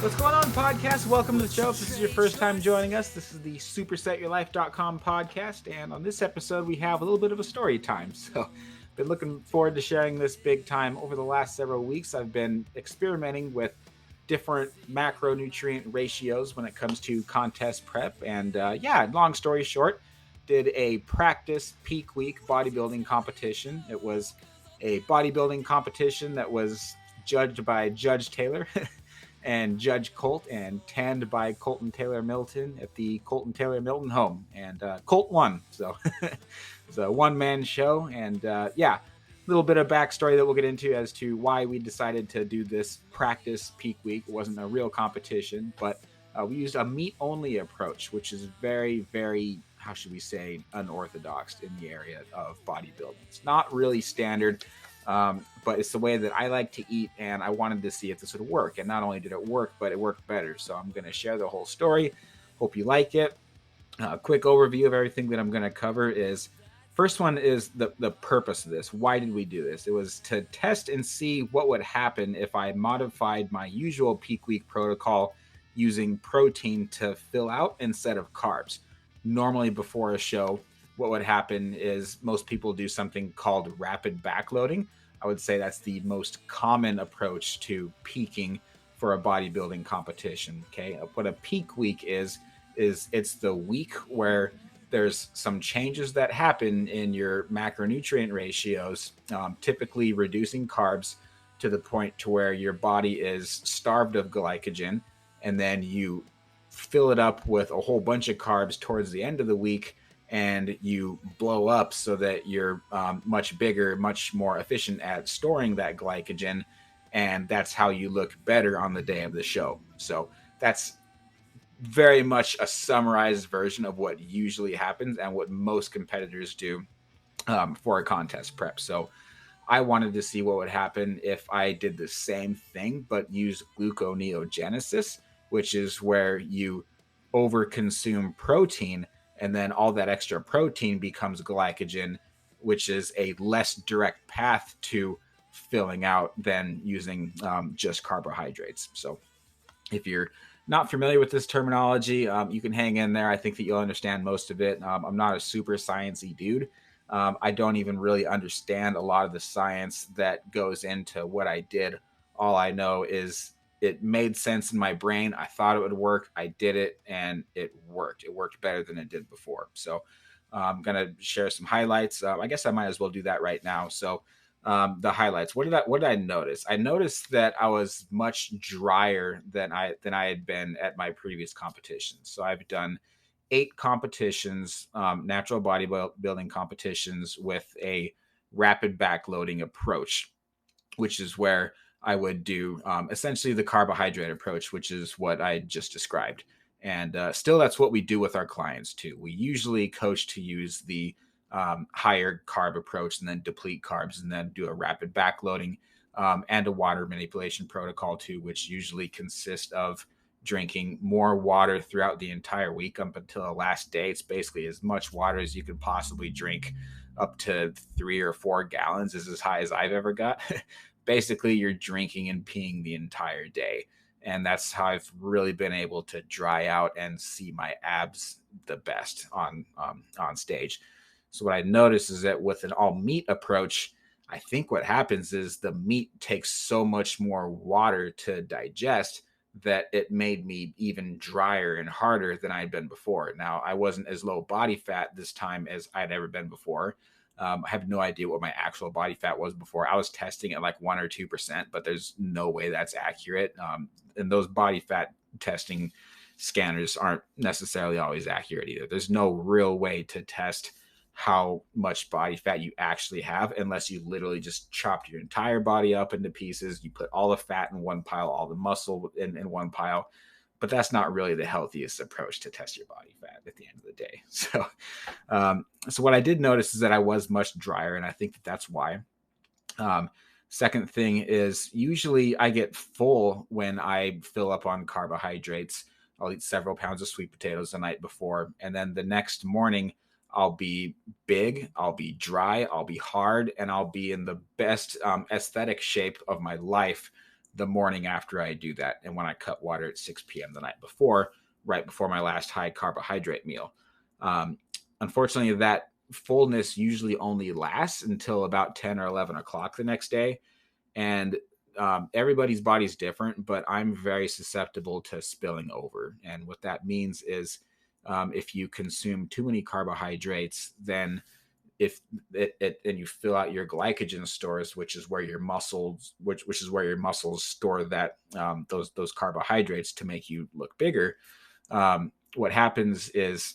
What's going on, podcast? Welcome to the show. If this is your first time joining us, this is the supersetyourlife.com podcast, and on this episode, we have a little bit of a story time. So, been looking forward to sharing this big time. Over the last several weeks, I've been experimenting with different macronutrient ratios when it comes to contest prep, and long story short, did a practice peak week bodybuilding competition. It was a bodybuilding competition that was judged by Judge Taylor. And Judge Colt, and tanned by Colton Taylor Milton at the Colton Taylor Milton home. And Colt won. So it's a one-man show. And a little bit of backstory that we'll get into as to why we decided to do this practice peak week. It wasn't a real competition, but we used a meat-only approach, which is very, very, how should we say, unorthodox in the area of bodybuilding. It's not really standard. But it's the way that I like to eat, and I wanted to see if this would work. And not only did it work, but it worked better. So I'm going to share the whole story. Hope you like it. Quick overview of everything that I'm going to cover is, first one is the purpose of this. Why did we do this? It was to test and see what would happen if I modified my usual peak week protocol using protein to fill out instead of carbs. Normally before a show, what would happen is most people do something called rapid backloading. I would say that's the most common approach to peaking for a bodybuilding competition. Okay, what a peak week is it's the week where there's some changes that happen in your macronutrient ratios, typically reducing carbs to the point to where your body is starved of glycogen, and then you fill it up with a whole bunch of carbs towards the end of the week, and you blow up so that you're much bigger, much more efficient at storing that glycogen. And that's how you look better on the day of the show. So that's very much a summarized version of what usually happens and what most competitors do for a contest prep. So I wanted to see what would happen if I did the same thing, but use gluconeogenesis, which is where you overconsume protein, and then all that extra protein becomes glycogen, which is a less direct path to filling out than using just carbohydrates. So if you're not familiar with this terminology, you can hang in there. I think that you'll understand most of it. I'm not a super sciencey dude. I don't even really understand a lot of the science that goes into what I did. All I know is it made sense in my brain. I thought it would work. I did it, and it worked. It worked better than it did before. So I'm going to share some highlights. I guess I might as well do that right now. So the highlights. What did I notice? I noticed that I was much drier than I had been at my previous competitions. So I've done 8 competitions, natural bodybuilding competitions with a rapid backloading approach, which is where I would do essentially the carbohydrate approach, which is what I just described. And still, that's what we do with our clients too. We usually coach to use the higher carb approach and then deplete carbs and then do a rapid backloading and a water manipulation protocol too, which usually consists of drinking more water throughout the entire week up until the last day. It's basically as much water as you could possibly drink. Up to 3 or 4 gallons is as high as I've ever got. Basically, you're drinking and peeing the entire day. And that's how I've really been able to dry out and see my abs the best on stage. So what I noticed is that with an all meat approach, I think what happens is the meat takes so much more water to digest that it made me even drier and harder than I'd been before. Now, I wasn't as low body fat this time as I'd ever been before. I have no idea what my actual body fat was before. I was testing at like 1 or 2%, but there's no way that's accurate. And those body fat testing scanners aren't necessarily always accurate either. There's no real way to test how much body fat you actually have unless you literally just chopped your entire body up into pieces. You put all the fat in one pile, all the muscle in one pile. But that's not really the healthiest approach to test your body fat at the end of the day. So what I did notice is that I was much drier, and I think that that's why. Second thing is usually I get full when I fill up on carbohydrates. I'll eat several pounds of sweet potatoes the night before, and then the next morning I'll be big, I'll be dry, I'll be hard, and I'll be in the best aesthetic shape of my life the morning after I do that, and when I cut water at 6 p.m. the night before, right before my last high carbohydrate meal. Unfortunately, that fullness usually only lasts until about 10 or 11 o'clock the next day. And everybody's body's different, but I'm very susceptible to spilling over. And what that means is if you consume too many carbohydrates, then if and you fill out your glycogen stores, which is where your muscles, which is where your muscles store that those carbohydrates to make you look bigger. What happens is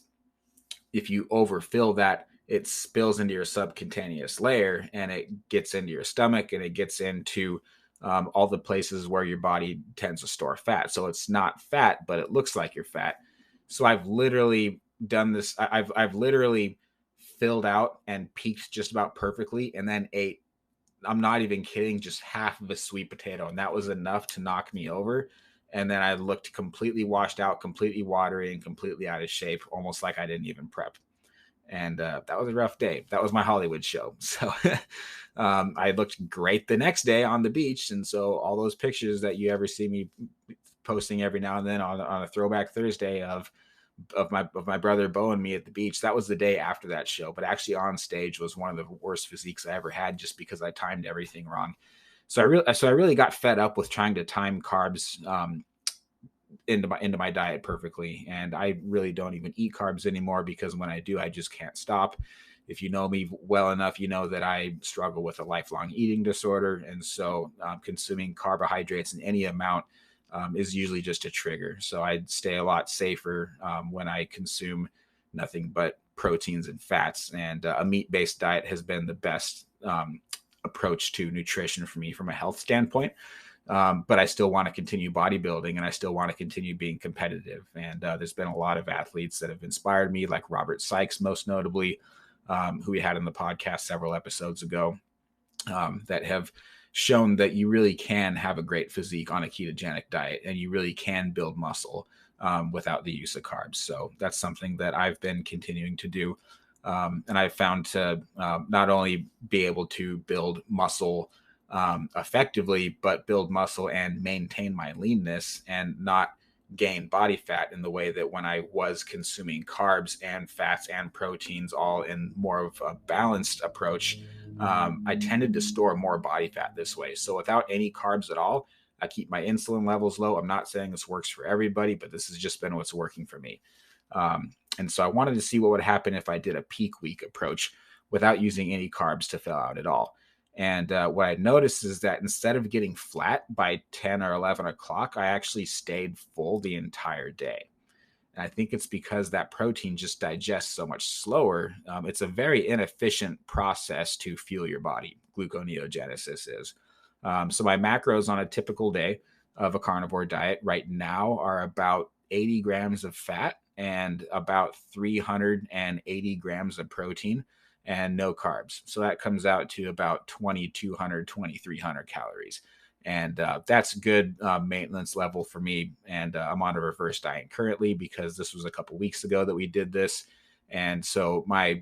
if you overfill that, it spills into your subcutaneous layer and it gets into your stomach and it gets into all the places where your body tends to store fat. So it's not fat, but it looks like you're fat. So I've literally done this. I've literally filled out and peaked just about perfectly and then ate, I'm not even kidding, just half of a sweet potato. And that was enough to knock me over. And then I looked completely washed out, completely watery, and completely out of shape, almost like I didn't even prep. And that was a rough day. That was my Hollywood show. So I looked great the next day on the beach. And so all those pictures that you ever see me posting every now and then on a throwback Thursday of my brother Bo and me at the beach, that was the day after that show. But actually on stage was one of the worst physiques I ever had, just because I timed everything wrong. So I really got fed up with trying to time carbs into my diet perfectly, and I really don't even eat carbs anymore, because when I do, I just can't stop. If you know me well enough, you know that I struggle with a lifelong eating disorder, and so consuming carbohydrates in any amount is usually just a trigger. So I'd stay a lot safer when I consume nothing but proteins and fats, and a meat-based diet has been the best approach to nutrition for me from a health standpoint. But I still want to continue bodybuilding, and I still want to continue being competitive. And there's been a lot of athletes that have inspired me, like Robert Sykes, most notably, who we had in the podcast several episodes ago, that have shown that you really can have a great physique on a ketogenic diet, and you really can build muscle without the use of carbs. So that's something that I've been continuing to do. And I've found to not only be able to build muscle effectively, but build muscle and maintain my leanness and not gain body fat in the way that when I was consuming carbs and fats and proteins all in more of a balanced approach, I tended to store more body fat this way. So without any carbs at all, I keep my insulin levels low. I'm not saying this works for everybody, but this has just been what's working for me. And so I wanted to see what would happen if I did a peak week approach without using any carbs to fill out at all. And what I noticed is that instead of getting flat by 10 or 11 o'clock, I actually stayed full the entire day. And I think it's because that protein just digests so much slower. It's a very inefficient process to fuel your body. Gluconeogenesis is. So my macros on a typical day of a carnivore diet right now are about 80 grams of fat and about 380 grams of protein and no carbs. So that comes out to about 2,200, 2,300 calories. And that's good maintenance level for me. And I'm on a reverse diet currently, because this was a couple weeks ago that we did this. And so my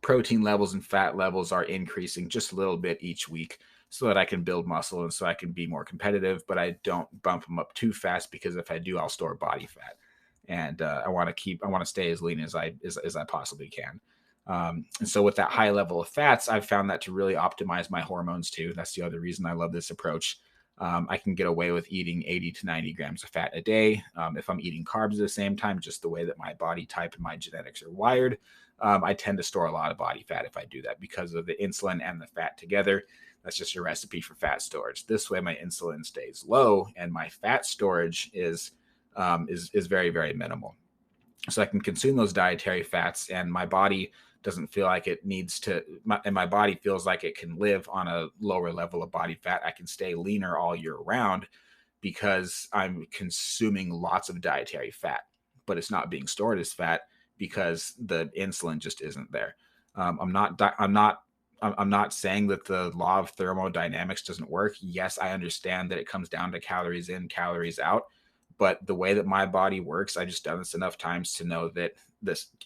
protein levels and fat levels are increasing just a little bit each week, so that I can build muscle and so I can be more competitive, but I don't bump them up too fast, because if I do, I'll store body fat. And I want to stay as lean as I possibly can. And so with that high level of fats, I've found that to really optimize my hormones too. That's the other reason I love this approach. I can get away with eating 80 to 90 grams of fat a day. If I'm eating carbs at the same time, just the way that my body type and my genetics are wired, I tend to store a lot of body fat if I do that, because of the insulin and the fat together. That's just a recipe for fat storage. This way, my insulin stays low and my fat storage is very, very minimal. So I can consume those dietary fats, and my body doesn't feel like it needs to, and my body feels like it can live on a lower level of body fat. I can stay leaner all year round because I'm consuming lots of dietary fat, but it's not being stored as fat because the insulin just isn't there. I'm not saying that the law of thermodynamics doesn't work. Yes, I understand that it comes down to calories in, calories out. But the way that my body works, I've just done this enough times to know that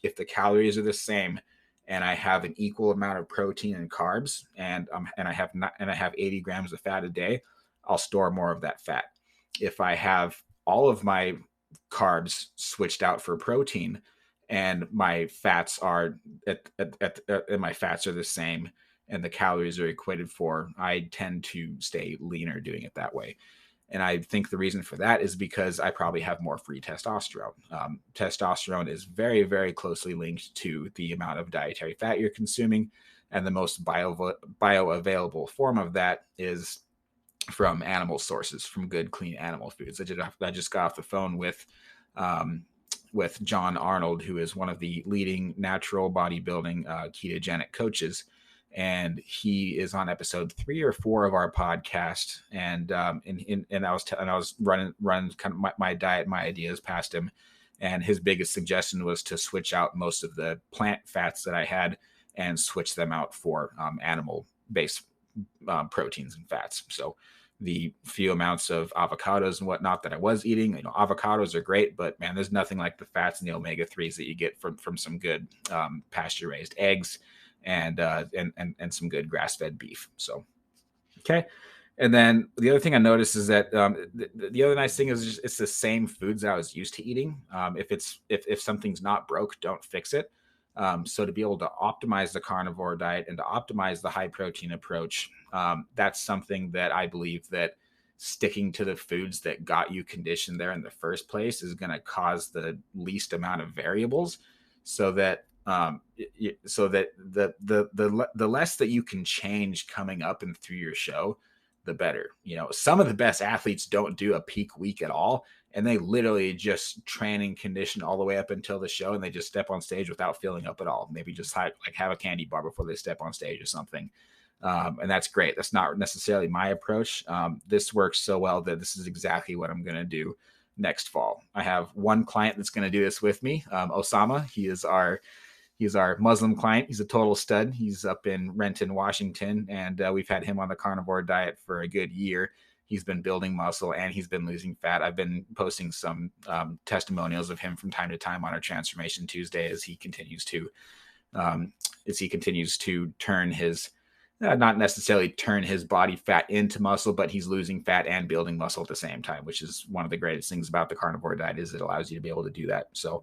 if the calories are the same and I have an equal amount of protein and carbs, and I have 80 grams of fat a day, I'll store more of that fat. If I have all of my carbs switched out for protein and my fats are and my fats are the same and the calories are equated for, I tend to stay leaner doing it that way. And I think the reason for that is because I probably have more free testosterone. Testosterone is very, very closely linked to the amount of dietary fat you're consuming. And the most bioavailable form of that is from animal sources, from good, clean animal foods. I just got off the phone with John Arnold, who is one of the leading natural bodybuilding ketogenic coaches. And he is on episode 3 or 4 of our podcast. And I was running kind of my diet, my ideas past him. And his biggest suggestion was to switch out most of the plant fats that I had and switch them out for animal-based proteins and fats. So the few amounts of avocados and whatnot that I was eating, avocados are great, but man, there's nothing like the fats and the omega-3s that you get from some good pasture-raised eggs and some good grass-fed beef. So, okay. And then the other thing I noticed is that the other nice thing is just, it's the same foods that I was used to eating. If something's not broke, don't fix it. So to be able to optimize the carnivore diet and to optimize the high protein approach, that's something that I believe that sticking to the foods that got you conditioned there in the first place is going to cause the least amount of variables, so that the less that you can change coming up and through your show, the better. Some of the best athletes don't do a peak week at all, and they literally just train and condition all the way up until the show, and they just step on stage without feeling up at all. Maybe just have a candy bar before they step on stage or something. And that's great. That's not necessarily my approach. This works so well that this is exactly what I'm going to do next fall. I have one client that's going to do this with me, Osama. He's our Muslim client. He's a total stud. He's up in Renton, Washington, and we've had him on the carnivore diet for a good year. He's been building muscle and he's been losing fat. I've been posting some testimonials of him from time to time on our Transformation Tuesday as he continues to turn his, not necessarily turn his body fat into muscle, but he's losing fat and building muscle at the same time, which is one of the greatest things about the carnivore diet, is it allows you to be able to do that. So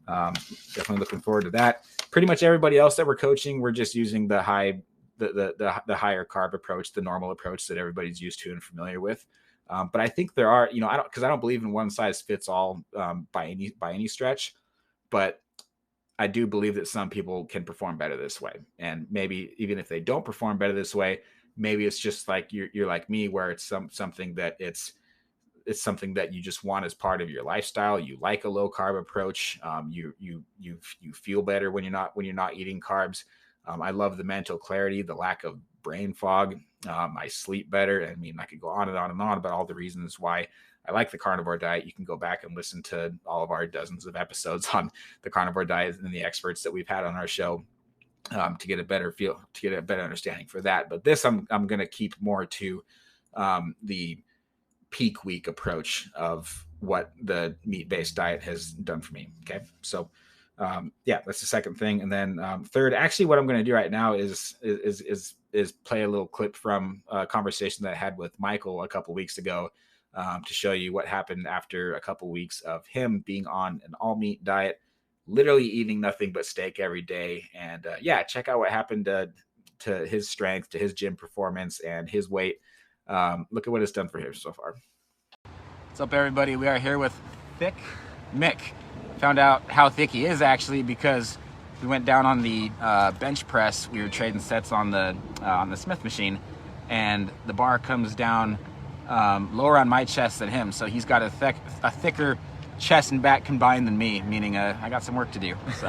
definitely looking forward to that. Pretty much everybody else that we're coaching, we're just using the higher carb approach, the normal approach that everybody's used to and familiar with. But I think there are, I don't believe in one size fits all by any stretch, but I do believe that some people can perform better this way. And maybe even if they don't perform better this way, maybe it's just like you're like me, where it's something that it's something that you just want as part of your lifestyle. You like a low carb approach. You feel better when you're not eating carbs. I love the mental clarity, the lack of brain fog. I sleep better. I mean, I could go on and on and on about all the reasons why I like the carnivore diet. You can go back and listen to all of our dozens of episodes on the carnivore diet and the experts that we've had on our show to get a better understanding for that. But this, I'm going to keep more to the peak week approach of what the meat-based diet has done for me. Okay. So that's the second thing. And then third, actually what I'm going to do right now is play a little clip from a conversation that I had with Michael a couple weeks ago to show you what happened after a couple weeks of him being on an all meat diet, literally eating nothing but steak every day. And check out what happened to his strength, to his gym performance and his weight. Look at what it's done for him so far. What's up, everybody? We are here with Thick Mick. Found out how thick he is actually because we went down on the bench press. We were trading sets on the Smith machine, and the bar comes down lower on my chest than him. So he's got a thicker chest and back combined than me, meaning I got some work to do. So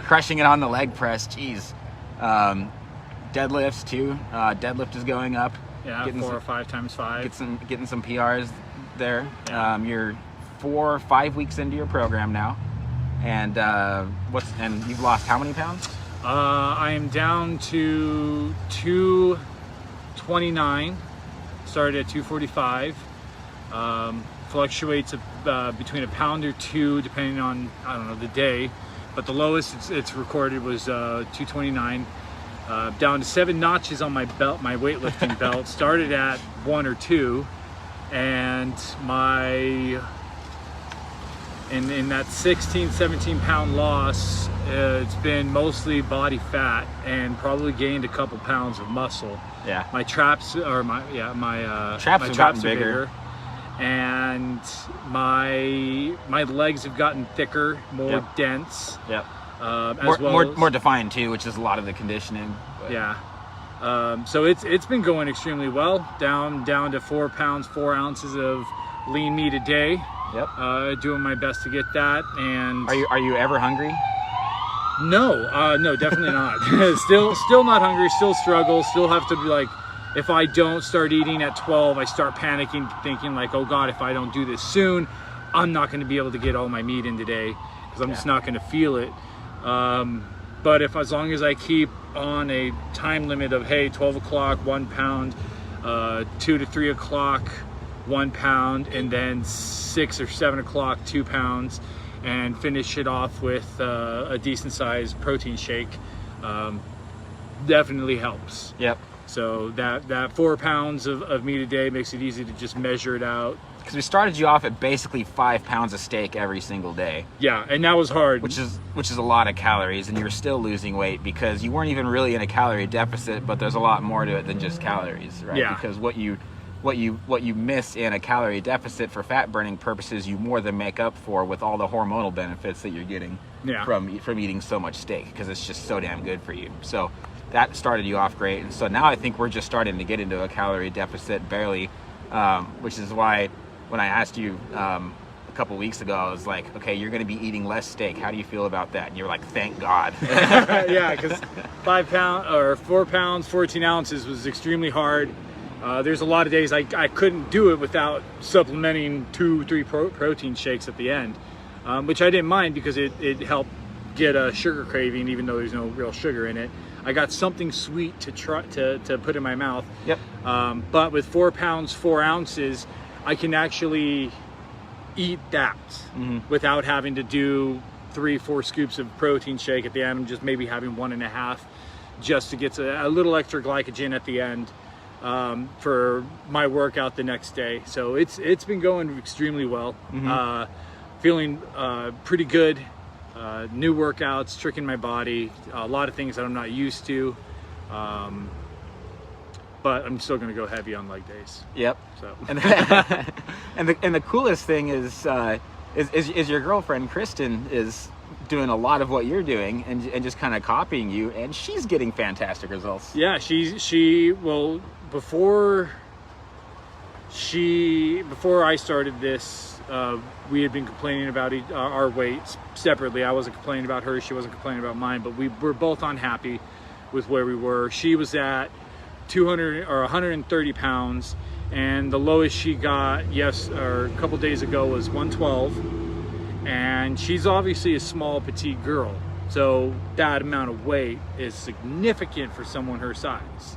crushing it on the leg press. Jeez. Deadlifts too. Deadlift is going up. Yeah, 4 or 5 times 5. Getting some PRs there. Yeah. You're 4 or 5 weeks into your program now, and you've lost how many pounds? I am down to 229. Started at 245. Fluctuates between a pound or 2 depending on the day, but the lowest it's recorded was 229. down to 7 notches on my belt, my weightlifting belt. Started at 1 or 2, and in that 16, 17 pound loss, it's been mostly body fat and probably gained a couple pounds of muscle. Yeah. My traps are traps are bigger. And my legs have gotten thicker, more dense. Yep. More defined too, which is a lot of the conditioning. But. Yeah. So it's been going extremely well. Down to 4 pounds 4 ounces of lean meat a day. Yep. Doing my best to get that. And are you ever hungry? No, definitely not. still not hungry. Still struggle. Still have to be like, if I don't start eating at 12, I start panicking, thinking like, oh God, if I don't do this soon, I'm not going to be able to get all my meat in today because I'm just not going to feel it. But as long as I keep on a time limit of, hey, 12 o'clock, 1 pound, 2 to 3 o'clock, 1 pound, and then 6 or 7 o'clock, 2 pounds, and finish it off with a decent sized protein shake, definitely helps. Yep. So that 4 pounds of meat a day makes it easy to just measure it out. Because we started you off at basically 5 pounds of steak every single day. Yeah, and that was hard. Which is a lot of calories, and you were still losing weight because you weren't even really in a calorie deficit, but there's a lot more to it than just calories, right? Yeah. Because what you miss in a calorie deficit for fat burning purposes, you more than make up for with all the hormonal benefits that you're getting from eating so much steak, because it's just so damn good for you. So that started you off great, and so now I think we're just starting to get into a calorie deficit barely, which is why when I asked you a couple weeks ago, I was like, okay, you're going to be eating less steak. How do you feel about that? And you're like, thank God. Yeah, because 4 pounds 14 ounces was extremely hard. There's a lot of days I couldn't do it without supplementing 2-3 protein shakes at the end, which I didn't mind because it helped get a sugar craving, even though there's no real sugar in it. I got something sweet to try to put in my mouth. Yep. But with 4 pounds 4 ounces, I can actually eat that without having to do 3-4 scoops of protein shake at the end. I'm just maybe having 1.5 just to get a little extra glycogen at the end for my workout the next day. So it's been going extremely well. Feeling pretty good. New workouts, tricking my body, a lot of things that I'm not used to. But I'm still going to go heavy on leg days. Yep. So and the coolest thing is your girlfriend Kristen is doing a lot of what you're doing and just kind of copying you, and she's getting fantastic results. Yeah, before I started this, we had been complaining about our weights separately. I wasn't complaining about her, she wasn't complaining about mine, but we were both unhappy with where we were. She was at 200 or 130 pounds, and the lowest she got a couple days ago was 112, and she's obviously a small petite girl, so that amount of weight is significant for someone her size.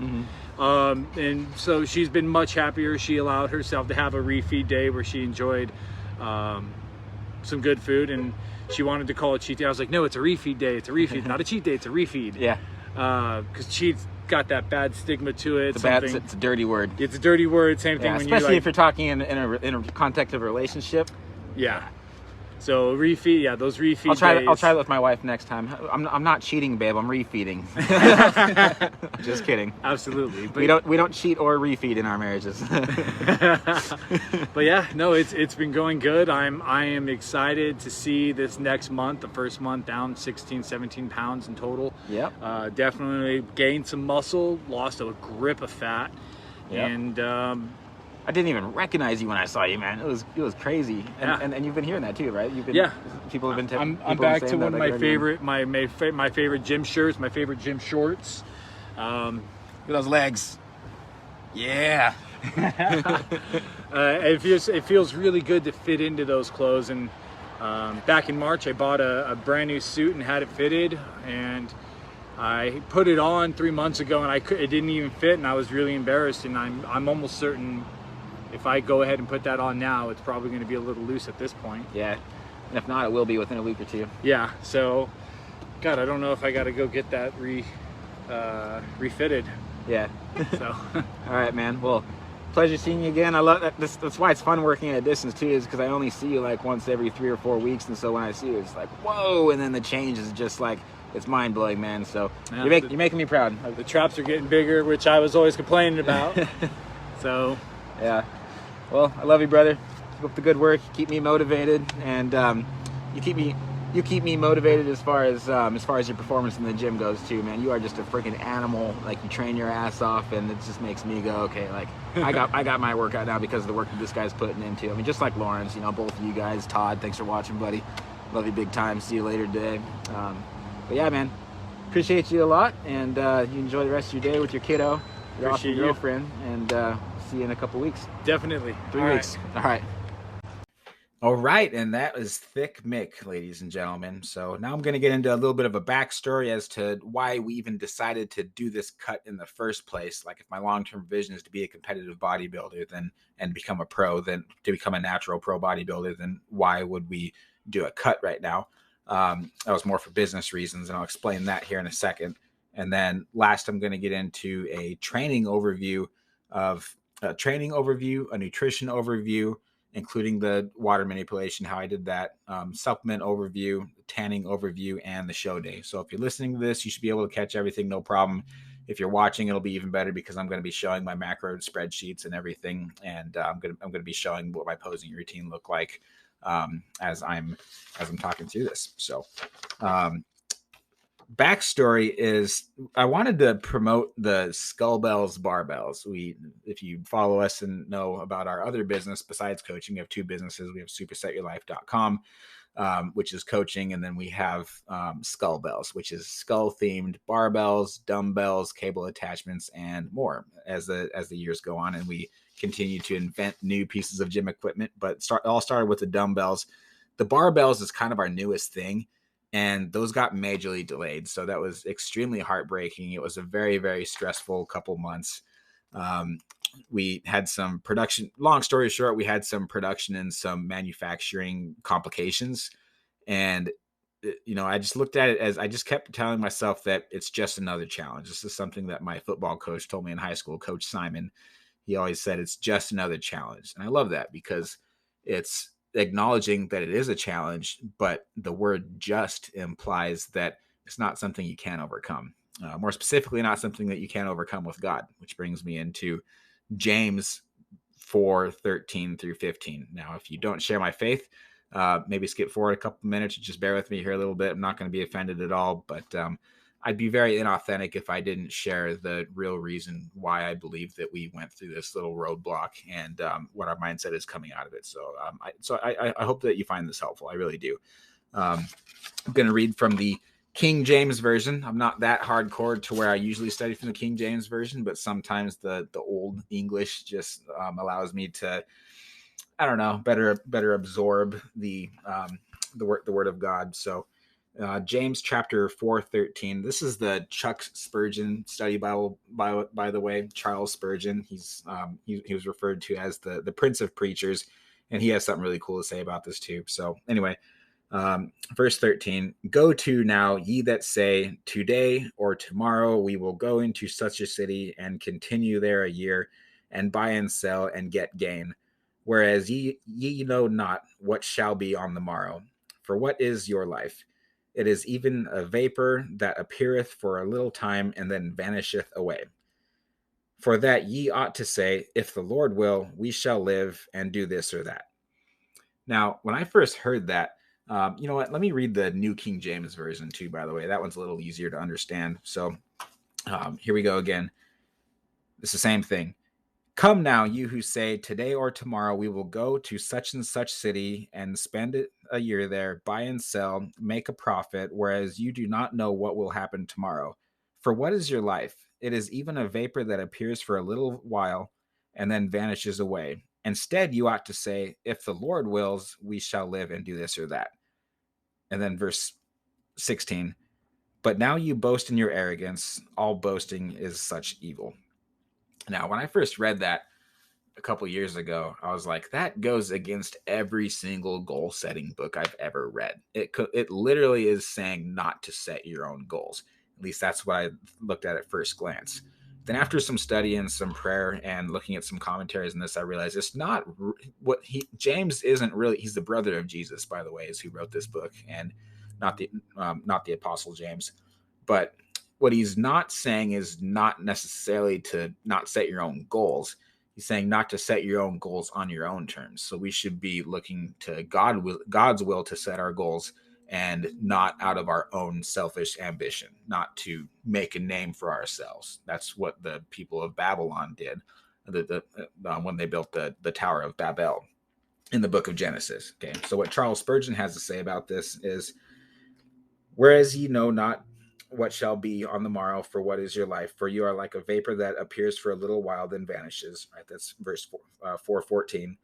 And so she's been much happier. She allowed herself to have a refeed day where she enjoyed some good food, and she wanted to call it cheat day. I was like, no, it's a refeed day. It's a refeed, not a cheat day. It's a refeed. Yeah. Because cheat's got that bad stigma to it. It's a dirty word. It's a dirty word. Same thing when especially if you're talking in a context of a relationship. Yeah. So refeed, those refeed I'll try that with my wife next time. I'm not cheating, babe. I'm refeeding. Just kidding. Absolutely. But we don't cheat or refeed in our marriages. But yeah, no, it's been going good. I am excited to see this next month, the first month, down 16, 17 pounds in total. Yep. Definitely gained some muscle, lost a grip of fat, and I didn't even recognize you when I saw you, man. It was crazy. And you've been hearing that too, right? People have been I'm back to one of my favorite my favorite gym shirts, my favorite gym shorts. Look at those legs. Yeah. It feels really good to fit into those clothes. And back in March, I bought a brand new suit and had it fitted, and I put it on 3 months ago, and it didn't even fit, and I was really embarrassed. And I'm almost certain if I go ahead and put that on now, it's probably going to be a little loose at this point. Yeah. And if not, it will be within a week or two. Yeah. So, God, I don't know if I got to go get that refitted. Yeah. So. All right, man. Well, pleasure seeing you again. I love that. That's why it's fun working at a distance too, is because I only see you like once every 3 or 4 weeks, and so when I see you, it's like whoa, and then the change is just like it's mind blowing, man. So yeah, you're making me proud. The traps are getting bigger, which I was always complaining about. So yeah. Well, I love you, brother. Keep up the good work. You keep me motivated, and you keep me motivated as far as your performance in the gym goes too, man. You are just a freaking animal. Like, you train your ass off, and it just makes me go, okay, like I got my workout now because of the work that this guy's putting into. I mean, just like Lawrence, you know, both of you guys. Todd, thanks for watching, buddy. Love you big time. See you later today. But yeah, man, appreciate you a lot, and you enjoy the rest of your day with your kiddo, your awesome girlfriend, and see you in a couple weeks. Definitely. 3 weeks. All right. All right, and that was Thick Mick, ladies and gentlemen. So now I'm going to get into a little bit of a backstory as to why we even decided to do this cut in the first place. Like, if my long-term vision is to be a competitive bodybuilder and become a pro, then to become a natural pro bodybuilder, then why would we do a cut right now? That was more for business reasons, and I'll explain that here in a second. And then last, I'm going to get into a training overview, a nutrition overview, including the water manipulation, how I did that, supplement overview, tanning overview, and the show day. So if you're listening to this, you should be able to catch everything, no problem. If you're watching, it'll be even better because I'm going to be showing my macro spreadsheets and everything, and I'm going to be showing what my posing routine look like as I'm talking through this. So backstory is I wanted to promote the Skullbellz barbells. If you follow us and know about our other business besides coaching, we have 2 businesses. We have supersetyourlife.com, which is coaching, and then we have Skullbellz, which is skull themed barbells, dumbbells, cable attachments, and more as the years go on, and we continue to invent new pieces of gym equipment. But all started with the dumbbells. The barbells is kind of our newest thing, and those got majorly delayed. So that was extremely heartbreaking. It was a very, very stressful couple months. We had some production, long story short, we had some production and some manufacturing complications. And, you know, I just looked at it as I just kept telling myself that it's just another challenge. This is something that my football coach told me in high school, Coach Simon. He always said it's just another challenge. And I love that because it's acknowledging that it is a challenge, but the word just implies that it's not something you can overcome. More specifically, not something that you can overcome with God, which brings me into James 4:13 through 15. Now, if you don't share my faith, maybe skip forward a couple minutes. Just bear with me here a little bit. I'm not going to be offended at all, but I'd be very inauthentic if I didn't share the real reason why I believe that we went through this little roadblock and what our mindset is coming out of it. So I hope that you find this helpful. I really do. I'm going to read from the King James Version. I'm not that hardcore to where I usually study from the King James Version, but sometimes the old English just allows me to, I don't know, better absorb the word of God. So James chapter 4:13. This is the Chuck Spurgeon study Bible, by the way. Charles Spurgeon. He was referred to as the Prince of Preachers, and he has something really cool to say about this too. So anyway, verse 13. Go to now, ye that say, today or tomorrow we will go into such a city and continue there a year, and buy and sell and get gain. Whereas ye know not what shall be on the morrow. For what is your life? It is even a vapor that appeareth for a little time and then vanisheth away. For that ye ought to say, if the Lord will, we shall live and do this or that. Now, when I first heard that, you know what? Let me read the New King James Version too, by the way. That one's a little easier to understand. So here we go again. It's the same thing. Come now, you who say, today or tomorrow we will go to such and such city and spend a year there, buy and sell, make a profit, whereas you do not know what will happen tomorrow. For what is your life? It is even a vapor that appears for a little while and then vanishes away. Instead, you ought to say, if the Lord wills, we shall live and do this or that. And then verse 16. But now you boast in your arrogance. All boasting is such evil. Now, when I first read that a couple years ago, I was like, that goes against every single goal-setting book I've ever read. It literally is saying not to set your own goals. At least that's what I looked at first glance. Then after some study and some prayer and looking at some commentaries on this, I realized it's not what James isn't really. He's the brother of Jesus, by the way, is who wrote this book, and not the Apostle James. But what he's not saying is not necessarily to not set your own goals. He's saying not to set your own goals on your own terms. So we should be looking to God's will to set our goals, and not out of our own selfish ambition, not to make a name for ourselves. That's what the people of Babylon did when they built the Tower of Babel in the book of Genesis. Okay, so what Charles Spurgeon has to say about this is, whereas ye know not what shall be on the morrow, for what is your life? For you are like a vapor that appears for a little while, then vanishes. Right, that's verse 4:14.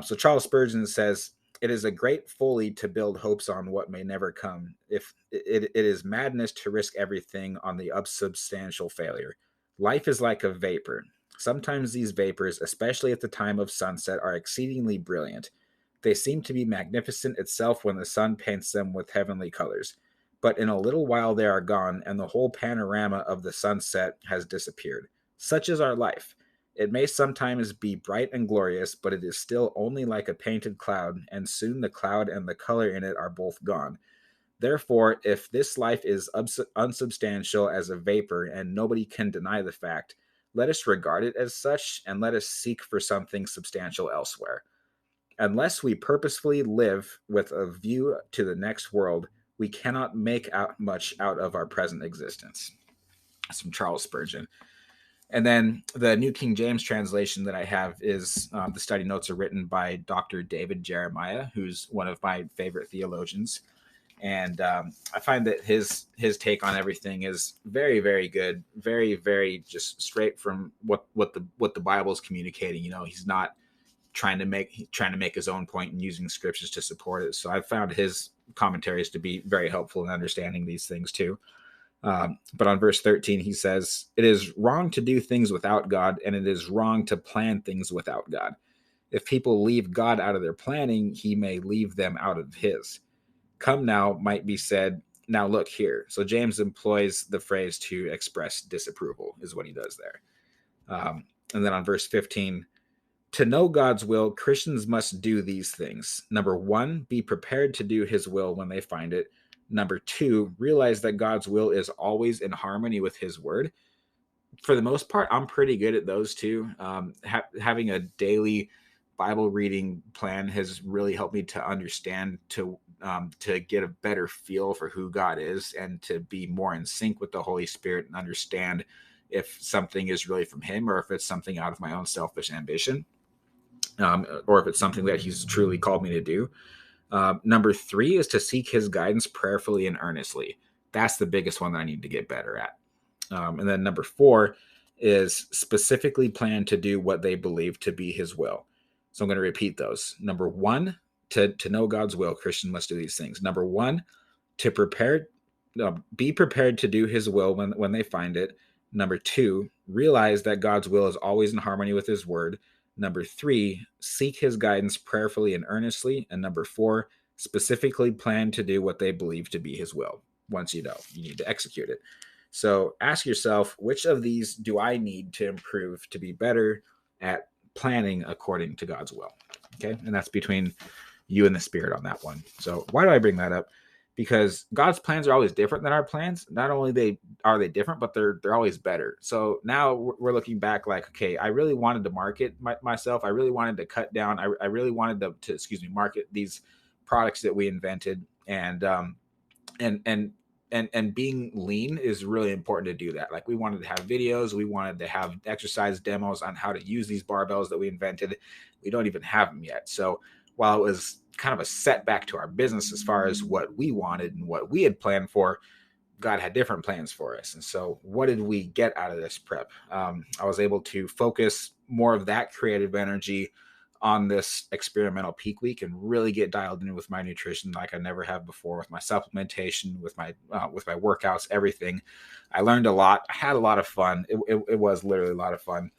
So Charles Spurgeon says, it is a great folly to build hopes on what may never come. If it is madness to risk everything on the unsubstantial failure. Life is like a vapor. Sometimes these vapors, especially at the time of sunset, are exceedingly brilliant. They seem to be magnificent itself when the sun paints them with heavenly colors. But in a little while they are gone, and the whole panorama of the sunset has disappeared. Such is our life. It may sometimes be bright and glorious, but it is still only like a painted cloud, and soon the cloud and the color in it are both gone. Therefore, if this life is unsubstantial as a vapor, and nobody can deny the fact, let us regard it as such, and let us seek for something substantial elsewhere. Unless we purposefully live with a view to the next world, we cannot make much out of our present existence. That's from Charles Spurgeon. And then the New King James translation that I have is the study notes are written by Dr. David Jeremiah, who's one of my favorite theologians. And I find that his take on everything is very, very good, very, very just straight from what the Bible is communicating. You know, he's not trying to make his own point and using scriptures to support it. So I've found his commentaries to be very helpful in understanding these things too. But on verse 13, he says, it is wrong to do things without God, and it is wrong to plan things without God. If people leave God out of their planning, he may leave them out of his. Come now might be said, now look here. So James employs the phrase to express disapproval, is what he does there. And then on verse 15, to know God's will, Christians must do these things. Number 1, be prepared to do his will when they find it. Number 2, realize that God's will is always in harmony with his word. For the most part, I'm pretty good at those two. Having a daily Bible reading plan has really helped me to understand, to get a better feel for who God is, and to be more in sync with the Holy Spirit and understand if something is really from him, or if it's something out of my own selfish ambition, or if it's something that he's truly called me to do. Number 3 is to seek his guidance prayerfully and earnestly. That's the biggest one that I need to get better at. And then number 4 is specifically plan to do what they believe to be his will. So I'm going to repeat those. Number 1, to know God's will, Christian must do these things. Number 1, be prepared to do his will when they find it. Number 2, realize that God's will is always in harmony with his word. Number 3, seek his guidance prayerfully and earnestly. And number 4, specifically plan to do what they believe to be his will. Once you know, you need to execute it. So ask yourself, which of these do I need to improve to be better at planning according to God's will? Okay, and that's between you and the Spirit on that one. So why do I bring that up? Because God's plans are always different than our plans. Not only are they different, but they're always better. So now we're looking back like, okay, I really wanted to market myself. I really wanted to cut down. I really wanted to market these products that we invented. And being lean is really important to do that. Like, we wanted to have videos. We wanted to have exercise demos on how to use these barbells that we invented. We don't even have them yet. So while it was kind of a setback to our business as far as what we wanted and what we had planned for, God had different plans for us. And so what did we get out of this prep? I was able to focus more of that creative energy on this experimental peak week and really get dialed in with my nutrition like I never have before, with my supplementation, with my workouts, everything. I learned a lot. I had a lot of fun. It was literally a lot of fun.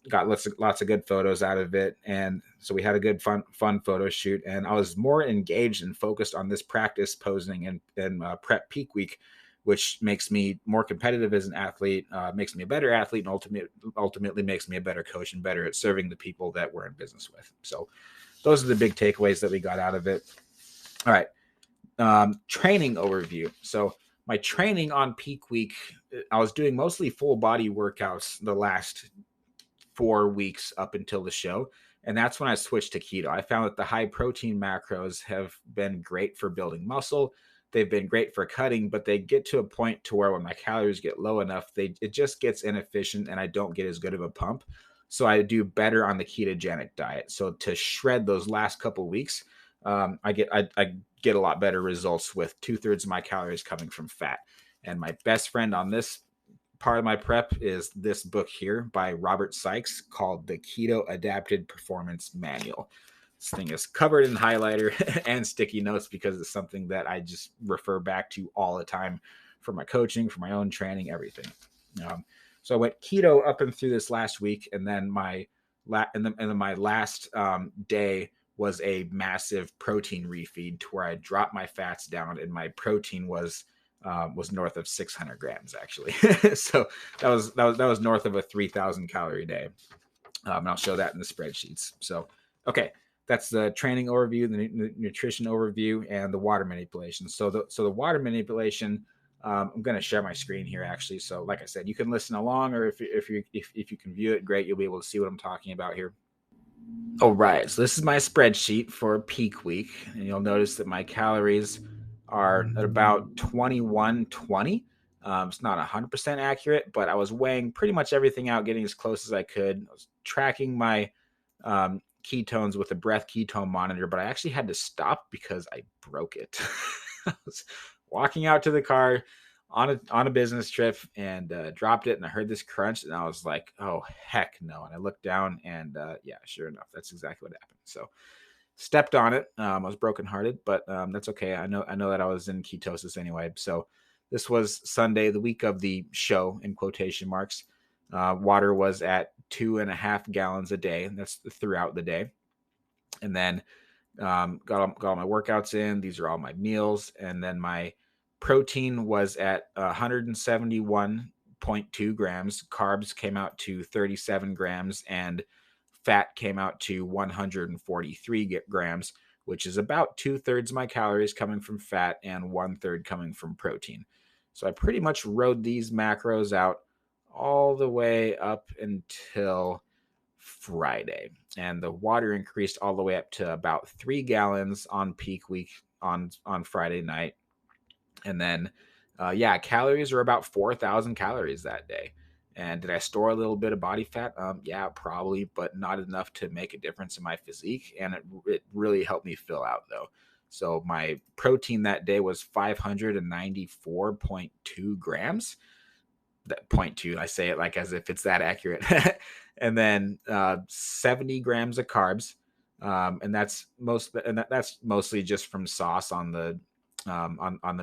Got lots of good photos out of it. And so we had a good fun photo shoot, and I was more engaged and focused on this practice posing and prep peak week which makes me more competitive as an athlete, makes me a better athlete, and ultimately makes me a better coach and better at serving the people that we're in business with. So those are the big takeaways that we got out of it. All right. Training overview. So my training on peak week, I was doing mostly full body workouts the last 4 weeks up until the show. And that's when I switched to keto. I found that the high protein macros have been great for building muscle. They've been great for cutting, but they get to a point to where when my calories get low enough, it just gets inefficient and I don't get as good of a pump. So I do better on the ketogenic diet. So to shred those last couple of weeks, I get a lot better results with 2/3 of my calories coming from fat. And my best friend on this part of my prep is this book here by Robert Sykes called The Keto Adapted Performance Manual. This thing is covered in highlighter and sticky notes because it's something that I just refer back to all the time for my coaching, for my own training, everything. So I went keto up and through this last week, and then my last day was a massive protein refeed to where I dropped my fats down, and my protein was north of 600 grams actually. So that was north of a 3,000 calorie day. And I'll show that in the spreadsheets. So, okay. That's the training overview, the nutrition overview, and the water manipulation. So the water manipulation, I'm going to share my screen here actually. So like I said, you can listen along, or if you can view it, great. You'll be able to see what I'm talking about here. All right. So this is my spreadsheet for peak week. And you'll notice that my calories are at about 2120. It's not 100% accurate, but I was weighing pretty much everything out, getting as close as I could. I was tracking my ketones with a breath ketone monitor, but I actually had to stop because I broke it. I was walking out to the car on a business trip and dropped it, and I heard this crunch, and I was like, oh heck no. And I looked down, and yeah, sure enough, that's exactly what happened. So stepped on it. I was brokenhearted, but that's okay. I know that I was in ketosis anyway. So this was Sunday, the week of the show, in quotation marks. Water was at 2.5 gallons a day. And that's throughout the day. And then got all my workouts in. These are all my meals. And then my protein was at 171.2 grams. Carbs came out to 37 grams. And fat came out to 143 grams, which is about 2/3 of my calories coming from fat and 1/3 coming from protein. So I pretty much rode these macros out all the way up until Friday. And the water increased all the way up to about 3 gallons on peak week on Friday night. And then, calories are about 4,000 calories that day. And did I store a little bit of body fat? Yeah, probably, but not enough to make a difference in my physique. And it really helped me fill out, though. So my protein that day was 594.2 grams. That 0.2, I say it like as if it's that accurate. And then 70 grams of carbs. And that's mostly just from sauce on the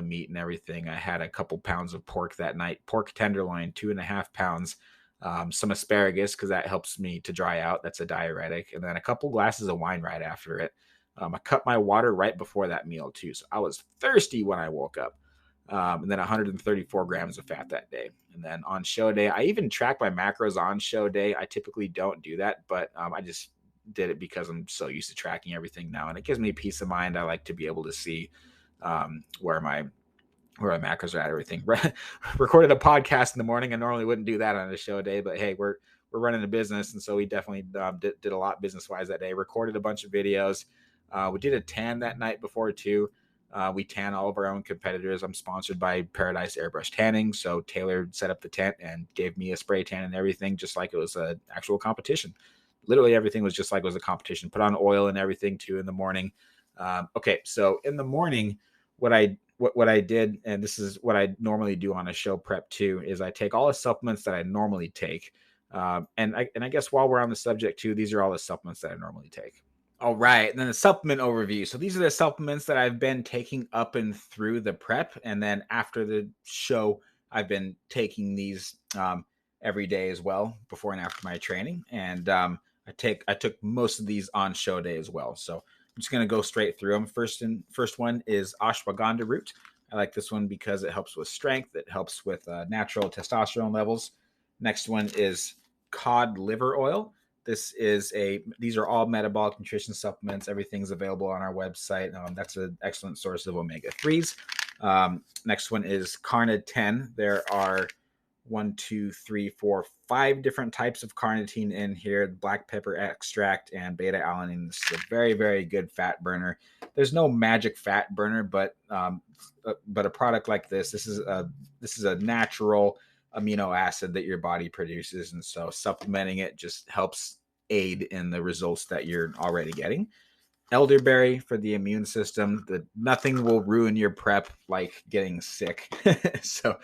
meat and everything. I had a couple pounds of pork that night, pork tenderloin, 2.5 pounds, some asparagus, because that helps me to dry out. That's a diuretic. And then a couple glasses of wine right after it. I cut my water right before that meal too. So I was thirsty when I woke up. And then 134 grams of fat that day. And then on show day, I even track my macros on show day. I typically don't do that, but I just did it because I'm so used to tracking everything now. And it gives me peace of mind. I like to be able to see where my macros are at, everything. Recorded a podcast in the morning. I normally wouldn't do that on a show day, but hey, we're running a business, and so we definitely did a lot business wise that day. Recorded a bunch of videos. We did a tan that night before too. We tan all of our own competitors. I'm sponsored by Paradise Airbrush Tanning, so Taylor set up the tent and gave me a spray tan and everything, just like it was an actual competition. Literally everything was just like it was a competition. Put on oil and everything too in the morning. Okay, so in the morning, what I did, and this is what I normally do on a show prep too, is I take all the supplements that I normally take. And I guess while we're on the subject too, these are all the supplements that I normally take. All right, and then the supplement overview. So these are the supplements that I've been taking up and through the prep, and then after the show, I've been taking these every day as well, before and after my training. And I took most of these on show day as well. So I'm just going to go straight through them. First one is ashwagandha root. I like this one because it helps with strength. It helps with natural testosterone levels. Next one is cod liver oil. These are all metabolic nutrition supplements. Everything's available on our website. That's an excellent source of omega-3s. Next one is Carnit 10. There are 5 different types of carnitine in here. Black pepper extract and beta alanine. This is a very, very good fat burner. There's no magic fat burner, but a product like this is a natural amino acid that your body produces, and so supplementing it just helps aid in the results that you're already getting. Elderberry for the immune system. Nothing will ruin your prep like getting sick. So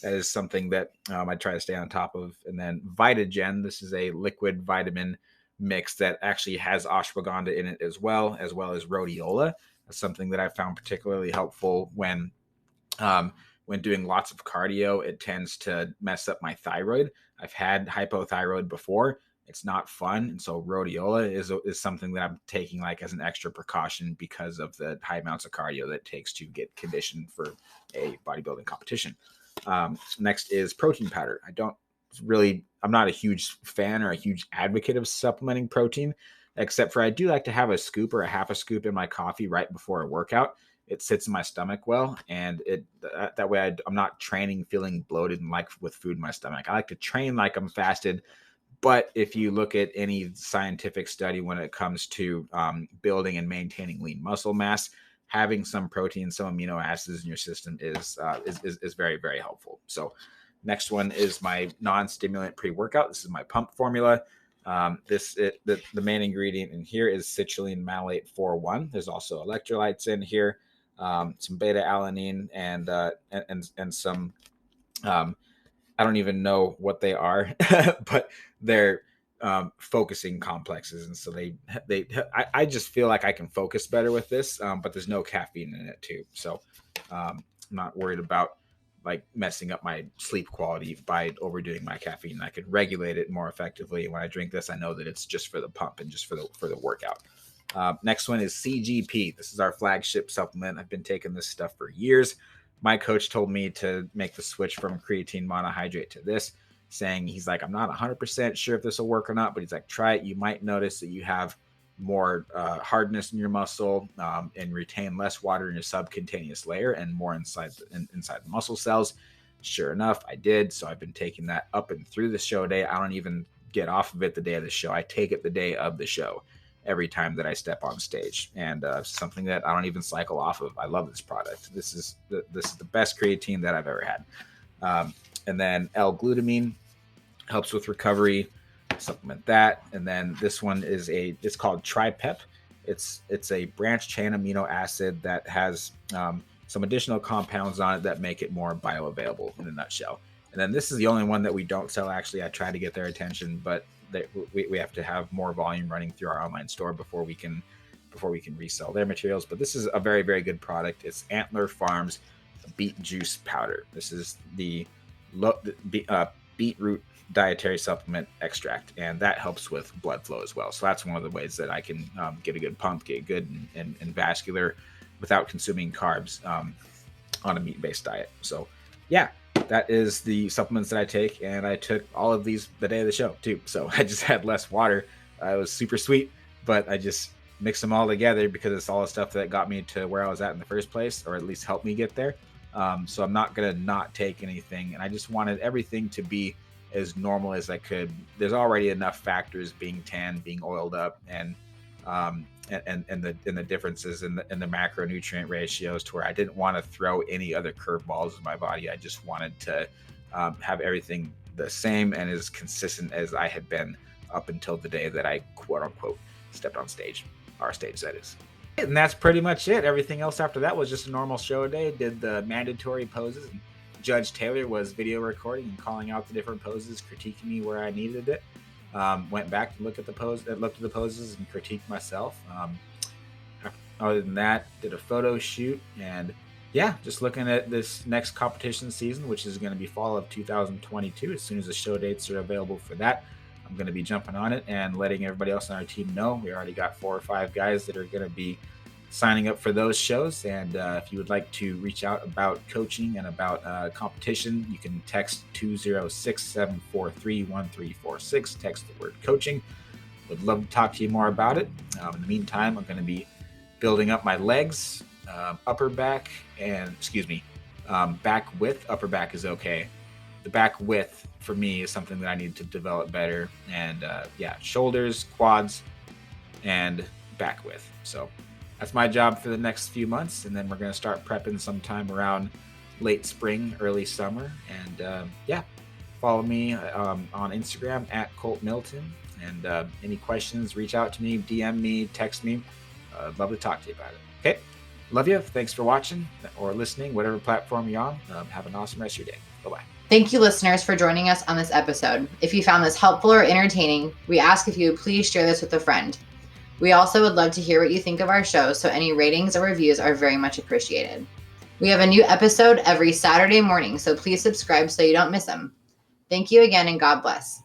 that is something that I try to stay on top of. And then Vitagen. This is a liquid vitamin mix that actually has ashwagandha in it as well as rhodiola. That's something that I found particularly helpful when doing lots of cardio. It tends to mess up my thyroid. I've had hypothyroid before. It's not fun. And so rhodiola is something that I'm taking like as an extra precaution because of the high amounts of cardio that it takes to get conditioned for a bodybuilding competition. Next is protein powder. I'm not a huge fan or a huge advocate of supplementing protein, except for I do like to have a scoop or a half a scoop in my coffee right before a workout. It sits in my stomach well, and that way I'm not training feeling bloated and like with food in my stomach. I like to train like I'm fasted. But if you look at any scientific study when it comes to building and maintaining lean muscle mass, having some protein, some amino acids in your system is very, very helpful. So next one is my non-stimulant pre-workout. This is my pump formula. The main ingredient in here is citrulline malate 4-1. There's also electrolytes in here, some beta alanine and some I don't even know what they are, but they're focusing complexes, and so I just feel like I can focus better with this, but there's no caffeine in it too, so I'm not worried about like messing up my sleep quality by overdoing my caffeine. I can regulate it more effectively. When I drink this, I know that it's just for the pump and just for the workout. Next one is CGP. This is our flagship supplement. I've been taking this stuff for years. My coach told me to make the switch from creatine monohydrate to this, saying he's like, I'm not 100% sure if this will work or not, but he's like, try it. You might notice that you have more hardness in your muscle and retain less water in your subcutaneous layer and more inside the muscle cells. Sure enough, I did. So I've been taking that up and through the show day. I don't even get off of it the day of the show. I take it the day of the show every time that I step on stage, and something that I don't even cycle off of. I love this product. This is the best creatine that I've ever had. And then L-glutamine helps with recovery. Supplement that. And then this one it's called Tripep. It's a branched chain amino acid that has some additional compounds on it that make it more bioavailable in a nutshell. And then this is the only one that we don't sell. Actually, I try to get their attention, but we have to have more volume running through our online store before we can resell their materials. But this is a very, very good product. It's Antler Farms beet juice powder. This is the beetroot dietary supplement extract, and that helps with blood flow as well. So that's one of the ways that I can get a good pump, get good and vascular without consuming carbs on a meat-based diet. So yeah, that is the supplements that I take, and I took all of these the day of the show too. So I just had less water. It was super sweet, but I just mixed them all together because it's all the stuff that got me to where I was at in the first place, or at least helped me get there. So I'm not going to not take anything, and I just wanted everything to be as normal as I could. There's already enough factors, being tan, being oiled up, and the differences in the macronutrient ratios, to where I didn't want to throw any other curveballs in my body. I just wanted to have everything the same and as consistent as I had been up until the day that I quote unquote stepped on stage, our stage that is. And that's pretty much it. Everything else after that was just a normal show day. Did the mandatory poses. Judge Taylor was video recording and calling out the different poses, critiquing me where I needed it. Went back to looked at the poses and critiqued myself. Other than that, did a photo shoot, and yeah, just looking at this next competition season, which is going to be fall of 2022. As soon as the show dates are available for that, I'm going to be jumping on it and letting everybody else on our team know. We already got 4 or 5 guys that are going to be signing up for those shows. And if you would like to reach out about coaching and about competition, you can text 206-743-1346. Text the word coaching. Would love to talk to you more about it. In the meantime, I'm going to be building up my legs, upper back, and back width. Upper back is okay. The back width for me is something that I need to develop better. And shoulders, quads, and back width. So that's my job for the next few months, and then we're going to start prepping sometime around late spring, early summer. And follow me on Instagram at Colt Milton. And any questions, reach out to me, DM me, text me. I'd love to talk to you about it. Okay, love you. Thanks for watching or listening, whatever platform you're on. Have an awesome rest of your day. Bye-bye. Thank you, listeners, for joining us on this episode. If you found this helpful or entertaining, we ask if you would please share this with a friend. We also would love to hear what you think of our show, so any ratings or reviews are very much appreciated. We have a new episode every Saturday morning, so please subscribe so you don't miss them. Thank you again, and God bless.